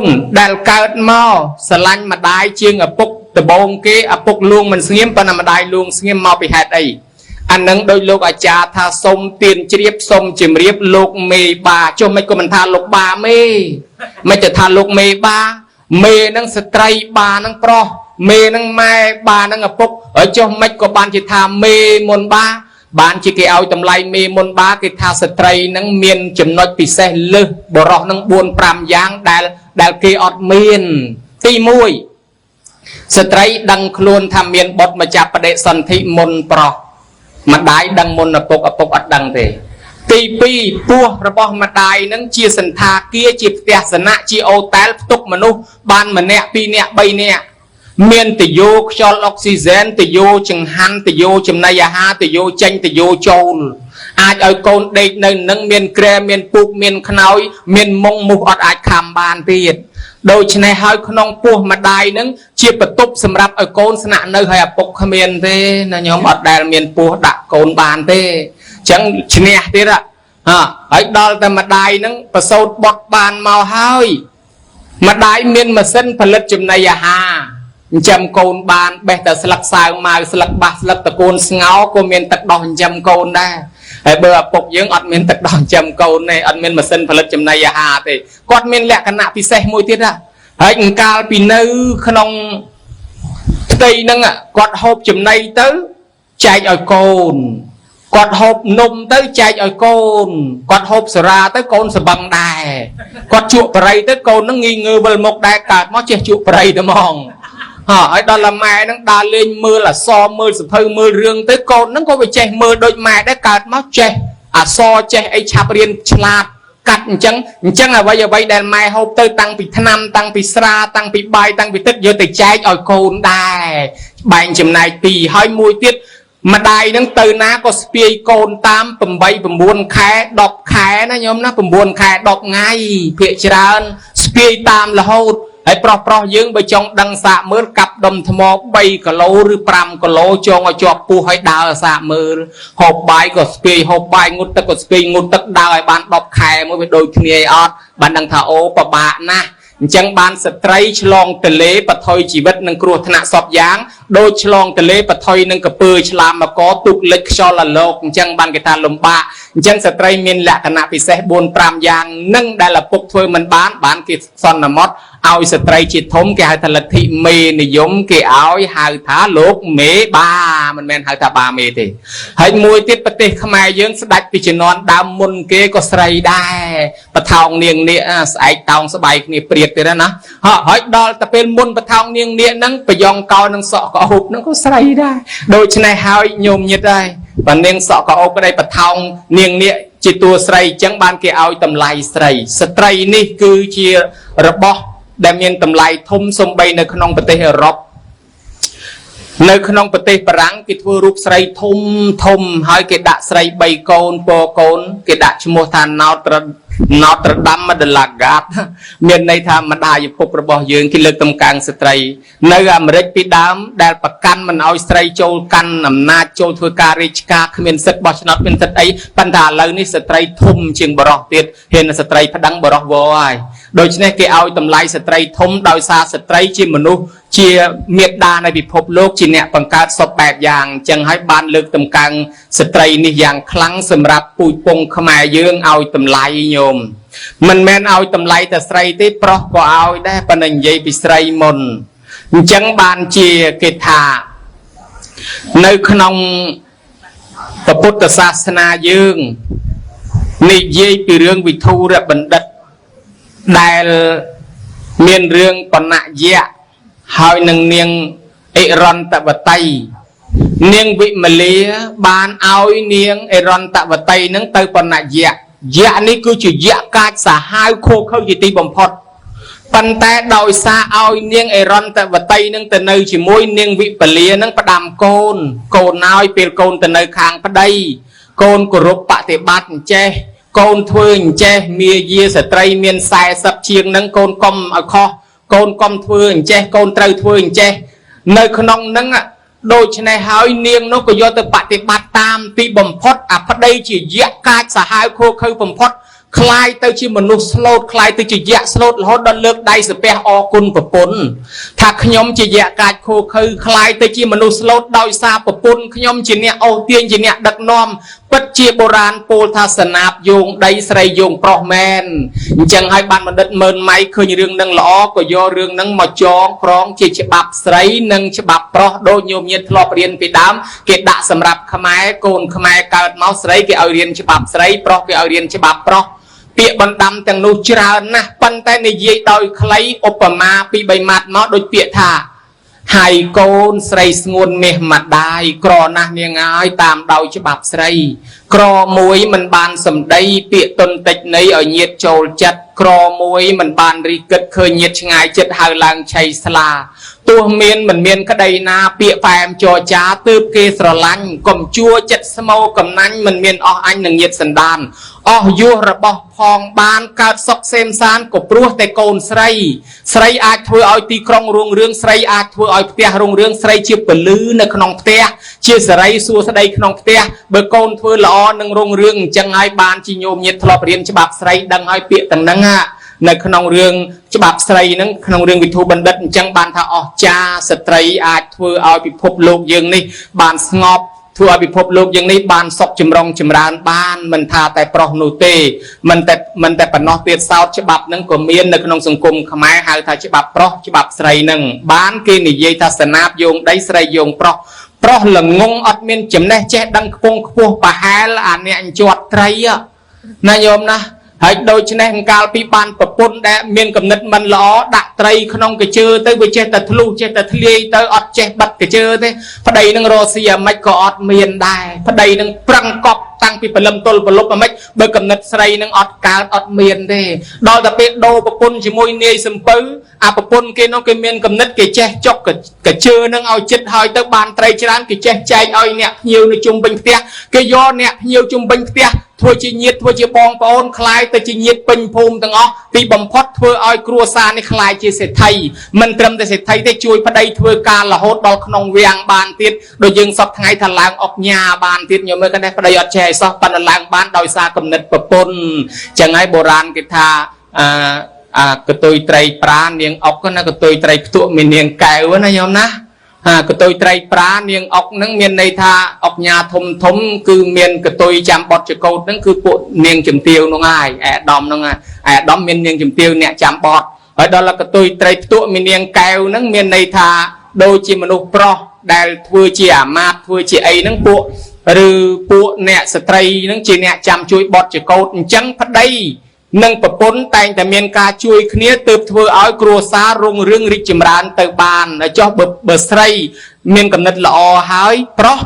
นได้เกิดมาสลันมาได้เชียงอปุกตะบงเกอปุกลุงมันเงียบปนมาได้ลุงเงียบมาไปหาไออันนั้นโดยโลกอาจารย์ทาสมเตียนเจียบสมจิมเรียบโลกเมบาจมไม่ก็มันทาโลกบาเมไม่จะทาโลกเมบาเมนั่งสไตรบานั่งปรเมนั่งไม้บานั่งอปุกจมไม่ก็บานจะทาเมมนบาบานจีเกเอาตำไลเมมนบาเกทาสไตรนั่งเมียนจำนวนพิเศษลึกบรอนั่งบวนปรามยางได้เกอดเมียนตีมวยสไตรดังคลวนทำเมียนบดมาจากประเดสันธิมนปรมาได้ดังมนอปกอัดดังเตตีปีปัวระบอบมาได้นั่งเชียสันทาเกียจีบเตสนะจีโอเตลตุกมนุษย์บานมันเนี่ยปีเนี่ยใบเนี่ยเมียนติโยชอลออกซิเจนติโยจึงหันติโยจำนายาฮาติโยเจงติโยโจลอาจเอาโกนเด็กหนึ่งนั่งเมียนแกรเมียนปุกเมียนขนอยเมียนมงมุกอดอาจคำบานเปียดโดยชนะหอยขนองปัวมาได้นั่งเชียประตุบสำหรับเอาโกนสนะเนยให้ปกขเมียนเต้นะยอมอดได้เมียนปัวดักโกนบานเต้จังชนะเต้ละไอ้ดอลแต่มาได้นั่งประสบดบานมาหอยมาได้เมียนมาเส้นผลิตจำนายาฮาจำโกนบานเบแต่สลักสายมาสลักบาสลักตะโกนเงาก็เมียนตักดอนจำโกนได้ไอ้เบอร์ปกยังอัดเมียนตักดอนจำโกนในอัดเมียนมาเส้นผลิตจำนายาฮาเตกอดเมียนแหลกขณะพิเศษมวยที่ละไอ้กาลปีนื้อขนมตีนั่งกอดหอบจำนายเต้ใจเอาโกนกอดหอบนมเต้ใจเอาโกนกอดหอบสราเต้โกนสบังได้กอดจุปไรเต้โกนนั่งงีเงือบลมกได้กาดมอเจจุปไรตะมองไอ้ดอลลาร์แม่นั่งดาเล่นมือละซอมือสะพือมือเรืองเต้โกนนั่งก็ไปเจมือโดยแม่ได้กาดมอเจซอเจไอชาเรียนฉลาดกัดจังอะไรอย่าไปแดนไม้เขาเตยตั้งปีธนำตั้งปีสราตั้งปีใบตั้งปีตึกเยอะแต่ใจอ่อยโกนได้ใบจำนายปีให้มวยติดมาได้นั่งเตยนะก็สเปียโกนตามปุ่มใบปุ่มบวนแค่ดอกแค่นะยมนะปุ่มบวนแค่ดอกไงเพียจราสสเปียตามละหูไอ้ปลอยืงไปจองดังสะมือกับดมทมอใบกะโลหรือปรำกะโลจงเอาจอบปูให้ดาวสะมือหอบใบก็สเปียหอบใบงุดตะก็สเปียงุดตะดาวไอ้บานดอกแค่มือไปโดยเนียอดบานดังท่าโอปะบะนะจังบานสไตรฉลองทะเลปะทอยชีวิตนังครัวธนาสอบยางโดยฉลองทะเลปะทอยนังกระเปือฉลามมาก่อตุกเล็กชอละโลกจังบานกระทานลมบะจังสไตรเมียนแหละขณะพิเศษบนปรามยางนั่งได้ละปกถ้วยมันบานกิซอนนมดเอาสไตรจิตทมแกหาทะเลทิเมนิยมแกเอาหาถาโลกเมบามันแมนหาถาบาเมติให้มวยติดปฏิขมายยังสดัดปิจนอนดำมุนเกก็ใส่ได้ปะทองเนียงเนี่ยใส่ตองสบายนี่เปรียบเลยนะให้ดอลแต่เป็นมุนปะทองเนียงเนี่ยนั่งไปยองเกานั่งสอกหุบนั่งก็ใส่ได้โดยชนายหายโยมยึดได้ปะเนียงสอกหุบก็ได้ปะทองเนียงเนี่ยจิตตัวใส่จังบานแกเอาตำไลใส่สไตรนี่คือเชียระบอบได้เมียนตำไลทมสมใบในขนมประเทศรบในขนมประเทศปรังกิทัวรูปใส่ทมหายเกดะใส่ใบโกนโปโกนเกดะชโมทานนอตรดำมาเดลากาดเมียนในธรรมดาอยู่พบระบอบยืนที่เลือกตำกลางสไตรในอเมริกปีดามได้ประกันมันเอาสไตรโจลกันอำนาจโจลทัวการิชกาเมียนศึกบอชนอตเป็นสไตรปัญหาเหล่านี้สไตรทมเชียงบรอกเตียเห็นสไตรพดังบรอกวอยโดยเฉพาะแกเอาตำไลสไตรทมโดยซาสไตรจิมนุเชียเมียดาในพิภพโลกจีเนะปังการสอบแบบอย่างจังให้บานเลือกตำกลางสไตรนี่อย่างครั้งสำหรับปุยปงขมายยืงเอาตำไลโยมมันแม่นเอาตำไลแต่สไตรที่เพราะก็เอาได้ปนัญญาปิสไตรมนจังบานเชียเกธาในขนมพระพุทธศาสนายืงนิยายปีเรื่องวิทูระบัณฑิตได้เมียนเรื่องปนัยยะหอยหนึ่งเนียงเอรอนตะวไตเนียงวิมเลียบานเอาเนียงเอรอนตะวไตนั้นเตยปนัยยะยะนี่คือจุยะกาสาหายโคเข้าจิตีบมพดปันแต่โดยซาเอาเนียงเอรอนตะวไตนั้นแต่เนยจิมวยเนียงวิปเลียนั้นประดามโกนน้อยเปลี่ยนโกนแต่เนยคางประไดโกนกรุปปฏิบัติเจโกนทวนเจเมียเยสไตรเมียนสายสับเชียงนังโกนกอมอคอโกนกอมทวนเจโกนไตรทวนเจในขนมนังโดยชนายหายเนียงนกก็ยอดปฏิบัติตามปีบ่มพดอภัยจีเยะกาสหายโคคือบ่มพด คลายទៅជាមនុស្សស្លូតคลายទៅជាយៈស្លូតរហូតដល់លើកដៃសាពះអរគុណប្រពន្ធថាខ្ញុំជាយៈកាចខូខើคลายទៅជាមនុស្សស្លូតដោយសារប្រពន្ធខ្ញុំជាអ្នកអូសទាញជាអ្នកដឹកនាំពិតជាបុរាណពោលថាសនាបយោងដីស្រីយោងប្រុសមែនអញ្ចឹងហើយបានបណ្ឌិតម៉ឺនម៉ៃឃើញរឿងនឹងល្អក៏យករឿងនឹងមកចងក្រងជាច្បាប់ស្រីនិងច្បាប់ប្រុសដូចញោមញាតធ្លាប់រៀនពីដើមគេដាក់សម្រាប់ខ្មែរកូនខ្មែរកើតមកស្រីគេឲ្យរៀនច្បាប់ស្រីប្រុសគេឲ្យរៀនច្បាប់ប្រុសពាក្យបណ្ដាំទាំងនោះច្រើនណាស់ប៉ុន្តែនិយាយដោយខ្លីឧបមាពី3ម៉ាត់មកដូចពាក្យថាហើយកូនស្រីស្ងួនមាសម្ដាយក្រណាស់នាងហើយតាមដោយច្បាប់ស្រីក្រមួយមិនបានសម្ដីពាក្យតុនតិចនៃឲ្យញាតចូលចិត្តក្រមួយមិនបានរីគិតឃើញញាតឆ្ងាយចិត្តហៅឡើងឆៃស្លាទោះមានមិនមានក្តីណាពាក្យផ្អែមចរចាទើបគេស្រឡាញ់កុំជួចិត្តស្មោកំណាញ់មិនមានអស់អញនឹងញាតសន្តានអស់យោះរបស់ផងបានកើតសុខសេមសានក៏ព្រោះតែកូនស្រីស្រីអាចធ្វើឲ្យទីក្រុងរុងរឿងស្រីអាចធ្វើឲ្យផ្ទះរុងរឿងស្រីជាពលឺនៅក្នុងផ្ទះជាសេរីសួស្តីក្នុងផ្ទះបើកូនធ្វើល្អនឹងរុងរឿងអញ្ចឹងហើយបានជាញោមញាតធ្លាប់រៀនច្បាប់ស្រីដឹងហើយពាក្យទាំងហ្នឹងនៅក្នុងរឿងច្បាប់ស្រីហ្នឹងក្នុងរឿងវិធុបណ្ឌិតអញ្ចឹងបានថាអស្ចារ្យស្ត្រីអាចធ្វើឲ្យពិភពលោកយើងនេះបានស្ងប់ធ្វើឲ្យពិភពលោកយើងនេះបានសុខចម្រុងចម្រើនបានមិនថាតែប្រុសនោះទេមិនតែប៉ុណ្ណោះទៀតសោតច្បាប់ហ្នឹងក៏មាននៅក្នុងសង្គមខ្មែរហៅថាច្បាប់ប្រុសច្បាប់ស្រីហ្នឹងបានគេនិយាយថាសនាបយោងដីស្រីយោងប្រុសប្រុសល្ងងអត់មានចំណេះចេះដឹងខ្ពង់ខ្ពស់ប្រហែលអាអ្នកជាប់ត្រីណាញោមណាហើយដូច្នេះកាលពីបានប្រពន្ធដែលមានគំនិតមិនល្អដាក់ត្រីក្នុងកជើទៅវាចេះតែធ្លុះចេះតែធ្លាយទៅអត់ចេះបិទកជើទេប្តីនឹងរស់ស៊ីអាម៉េចក៏អត់មានដែរប្តីនឹងប្រឹងកប់តាំងពីព្រលឹមទល់ប្រលប់អាម៉េចបើគំនិតស្រីនឹងអត់កើតអត់មានទេដល់តែពេលដូរប្រពន្ធជាមួយនាយសំពៅអាប្រពន្ធគេនោះគេមានគំនិតគេចេះចុកកជើនឹងឲ្យចិត្តហើយទៅបានត្រីច្រើនគេចេះចែកឲ្យអ្នកភ្ញៀវនៅជុំវិញផ្ទះគេយកអ្នកភ្ញៀវជុំវិញផ្ទះធ្វើជាញាតិធ្វើជាបងប្អូនคล้ายទៅជាញាតិពេញភូមិទាំងអស់ទីបំផុតធ្វើឲ្យគ្រួសារនេះคล้ายជាសេដ្ឋីមិនត្រឹមតែសេដ្ឋីទេជួយប្តីធ្វើការរហូតដល់ក្នុងវាំងបានទៀតដូចយើងសពថ្ងៃថាឡើងអុកញ៉ាបានទៀតញោមមើលកណ្ដេះប្តីអត់ចេះឲ្យសោះប៉ុន្តែឡើងបានដោយសារគំនិតប្រពន្ធចឹងហើយបុរាណគេថាកតុយត្រីប្រានាងអុកណាកតុយត្រីផ្ទក់មាននាងកែវណាញោមណាកតុយត្រីប្រានាងអុកហ្នឹងមានន័យថាអុកញ៉ាធំធំគឺមានកតុយចាំបត់ចកោតហ្នឹងគឺពួកនាងជំទាវហ្នឹងហើយអាដាមហ្នឹងអាដាមមាននាងជំទាវអ្នកចាំបត់ហើយដល់កតុយត្រីផ្ទក់មាននាងកែវហ្នឹងមានន័យថាដូចជាមនុស្សប្រុសដែលធ្វើជាអាមាត្យធ្វើជាអីហ្នឹងពួកឬពួកអ្នកស្ត្រីហ្នឹងជាអ្នកចាំជួយបត់ចកោតអញ្ចឹងប្តីនិងប្រពន្ធតែងតែមានការជួយគ្នាទើបធ្វើឲ្យគ្រួសាររុងរឿងរីកចម្រើនទៅបានចុះបើស្រីមានគំនិតល្អហើយប្រុស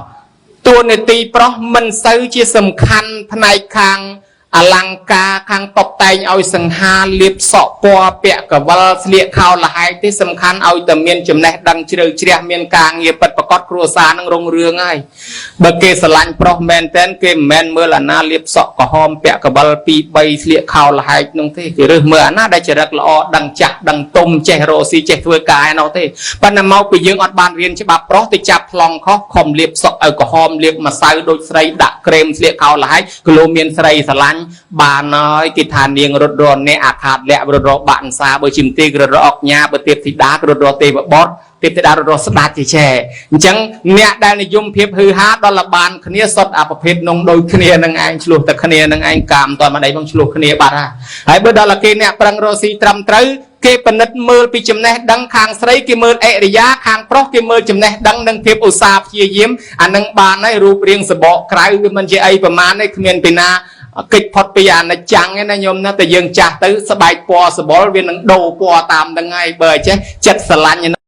តួនាទីប្រុសមិនសូវជាសំខាន់ផ្នែកខាងអលង្ការខាងតុបតែងឲ្យសង្ហាលៀបសក់ពណ៌ពាក់កវលស្លៀកខោលហែកទេសំខាន់ឲ្យតែមានចំណេះដឹងជ្រៅជ្រះមានការងារពិតប្រាកដគ្រួសារនឹងរុងរឿងហើយបើគេស្រឡាញ់ប្រុសមែនតែនគេមិនមែនមើលអាណាលៀបសក់ក្រហមពាក់កវល2 3ស្លៀកខោលហែកនោះទេគេរើសមើលអាណាដែលចរិតល្អដឹងចាស់ដឹងទុំចេះរកស៊ីចេះធ្វើការឯនោះទេប៉ុន្តែមកពីយើងអត់បានរៀនច្បាប់ប្រុសទៅចាប់ប្លង់ខុសខំលៀបសក់ឲ្យក្រហមលៀបម្សៅដូចស្រីដាក់ក្រែមស្លៀកខោលហែកគីឡូមានស្រីស្រឡាញ់បានហើយគេថានាងរត់រនអ្នកអាខាតលក្ខរត់របាក់សាបើជិមទីរត់រអុកញ៉ាបើទេពធីតារត់រទេវបុត្រទេពធីតារត់រស្ដាច់ចេះអញ្ចឹងអ្នកដែលនិយមភាពហឺហាដល់លបានគ្នាសុទ្ធអាប្រភេទនងដូចគ្នានឹងឯងឆ្លោះតែគ្នានឹងឯងកាមតើមិនអីផងឆ្លោះគ្នាបាត់ហើយបើដល់គេអ្នកប្រឹងរកស៊ីត្រឹមត្រូវគេពិនិត្យមើលពីចំណេះដឹងខាងស្រីគេមើលអិរិយាខាងប្រុសគេមើលចំណេះដឹងនិងភាពឧស្សាហ៍ព្យាយាមអានឹងបានហើយរូបរាងសបកក្រៅវាមិនជាអីប្រមាណទេគ្មានពីណាកិច្ចផុតពីអនិច្ចំឯណាញោមណាតែយើងចាស់ទៅស្បែកពណ៌សបល់វានឹងដូរពណ៌តាមហ្នឹងហើយបើចេះចិត្តស្រឡាញ់